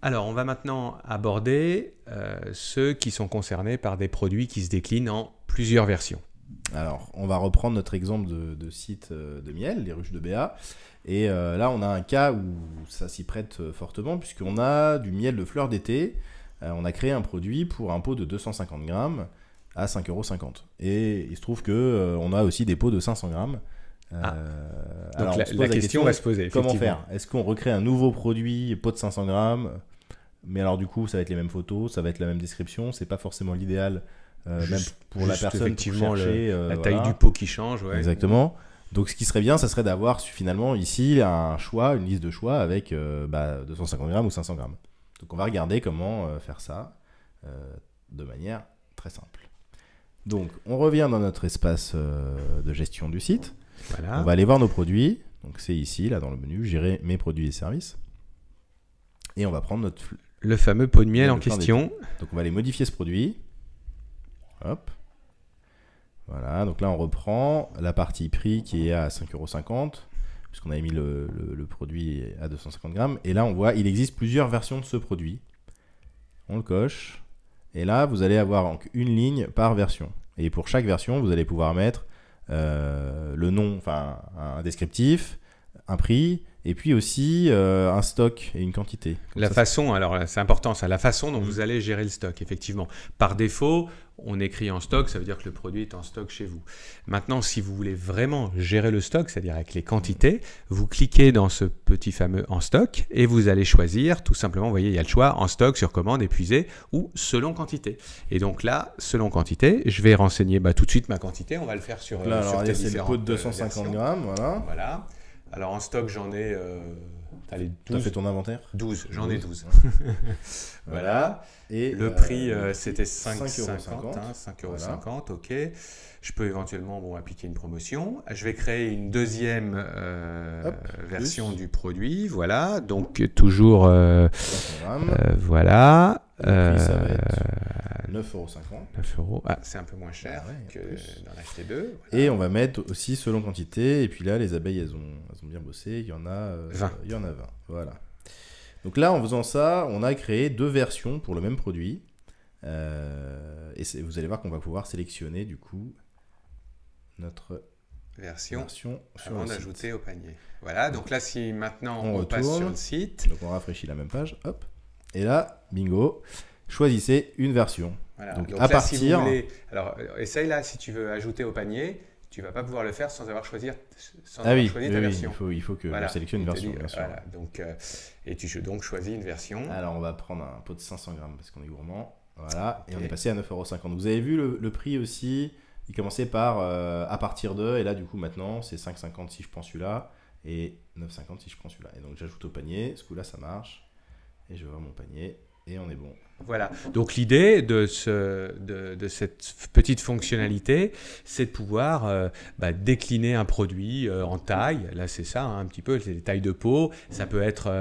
Alors, on va maintenant aborder ceux qui sont concernés par des produits qui se déclinent en plusieurs versions. Alors, on va reprendre notre exemple de site de miel, les ruches de Béa. Et là, on a un cas où ça s'y prête fortement, puisqu'on a du miel de fleurs d'été. On a créé un produit pour un pot de 250 grammes à 5,50 €. Et il se trouve qu'on a aussi des pots de 500 grammes. Donc la question va se poser. Comment faire? Est-ce qu'on recrée un nouveau produit, pot de 500 grammes? Mais alors du coup, ça va être les mêmes photos, ça va être la même description. C'est pas forcément l'idéal, même pour la personne. Effectivement, pour chercher, la taille du pot qui change. Ouais. Exactement. Donc ce qui serait bien, ça serait d'avoir finalement ici un choix, une liste de choix avec 250 grammes ou 500 grammes. Donc on va regarder comment faire ça de manière très simple. Donc on revient dans notre espace de gestion du site. Voilà. On va aller voir nos produits. Donc c'est ici, là dans le menu, gérer mes produits et services. Et on va prendre le fameux pot de miel en question. Donc on va aller modifier ce produit. Hop. Voilà, donc là on reprend la partie prix qui est à 5,50 €, puisqu'on avait mis le produit à 250 grammes. Et là on voit, il existe plusieurs versions de ce produit. On le coche. Et là vous allez avoir donc une ligne par version. Et pour chaque version, vous allez pouvoir mettre le nom, enfin un descriptif, un prix, et puis aussi un stock et une quantité. La façon, alors c'est important ça, la façon dont vous allez gérer le stock, effectivement. Par défaut, on écrit en stock, ça veut dire que le produit est en stock chez vous. Maintenant, si vous voulez vraiment gérer le stock, c'est-à-dire avec les quantités, vous cliquez dans ce petit fameux en stock et vous allez choisir tout simplement, vous voyez, il y a le choix en stock, sur commande, épuisé ou selon quantité. Et donc là, selon quantité, je vais renseigner tout de suite ma quantité, on va le faire sur là, sur alors, c'est le pot de 250 versions. grammes, voilà. Voilà. Alors en stock, j'en ai... allez, 12. Tu as fait ton inventaire? 12, j'en ai 12. Voilà. Et le prix, c'était 5,50 5,50 €. 5,50 €, voilà. ok. Je peux éventuellement appliquer une promotion. Je vais créer une deuxième version du produit. Voilà. Donc toujours... voilà. Le prix, ça va être 9,50 €. 9 €. Ah, c'est un peu moins cher que d'en acheter deux. Voilà. Et on va mettre aussi selon quantité. Et puis là, les abeilles, elles ont bien bossé. Il y en a 20. Il y en a 20. Voilà. Donc là, en faisant ça, on a créé deux versions pour le même produit. Et vous allez voir qu'on va pouvoir sélectionner du coup notre version avant d'ajouter au panier. Voilà, donc là, si maintenant on passe sur le site. Donc on rafraîchit la même page. Hop. Et là, bingo, choisissez une version. Voilà. Donc à là, partir. Si vous voulez, alors, essaye là, si tu veux ajouter au panier, tu ne vas pas pouvoir le faire sans avoir choisi ta version. Il faut que je sélectionne une version. Bien sûr. Voilà, donc, et tu choisis une version. Alors, on va prendre un pot de 500 grammes parce qu'on est gourmand. Voilà, okay. Et on est passé à 9,50 €. Vous avez vu le prix aussi, il commençait par à partir de, et là, du coup, maintenant, c'est 5,50 € si je prends celui-là, et 9,50 € si je prends celui-là. Et donc, j'ajoute au panier, ce coup-là, ça marche, et je vais voir mon panier, et on est bon. Voilà, donc l'idée de cette petite fonctionnalité, c'est de pouvoir décliner un produit en taille. Là, c'est ça, un petit peu, c'est les tailles de pot. Ça peut être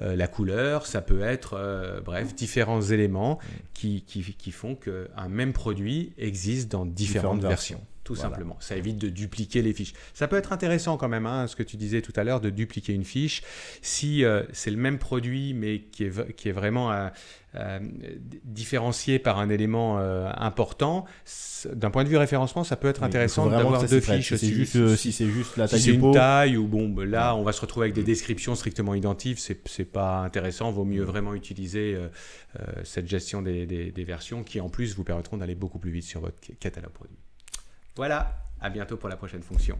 la couleur, ça peut être, bref, différents éléments qui font qu'un même produit existe dans différentes versions. Tout simplement. Ça évite de dupliquer les fiches. Ça peut être intéressant quand même, ce que tu disais tout à l'heure, de dupliquer une fiche. Si c'est le même produit, mais qui est vraiment différencié par un élément important, d'un point de vue référencement, ça peut être intéressant d'avoir deux fiches. Si c'est juste la taille du pot. Si c'est une taille, ou là, on va se retrouver avec des descriptions strictement identiques, c'est pas intéressant. Vaut mieux vraiment utiliser cette gestion des versions qui, en plus, vous permettront d'aller beaucoup plus vite sur votre catalogue produit. Voilà, à bientôt pour la prochaine fonction.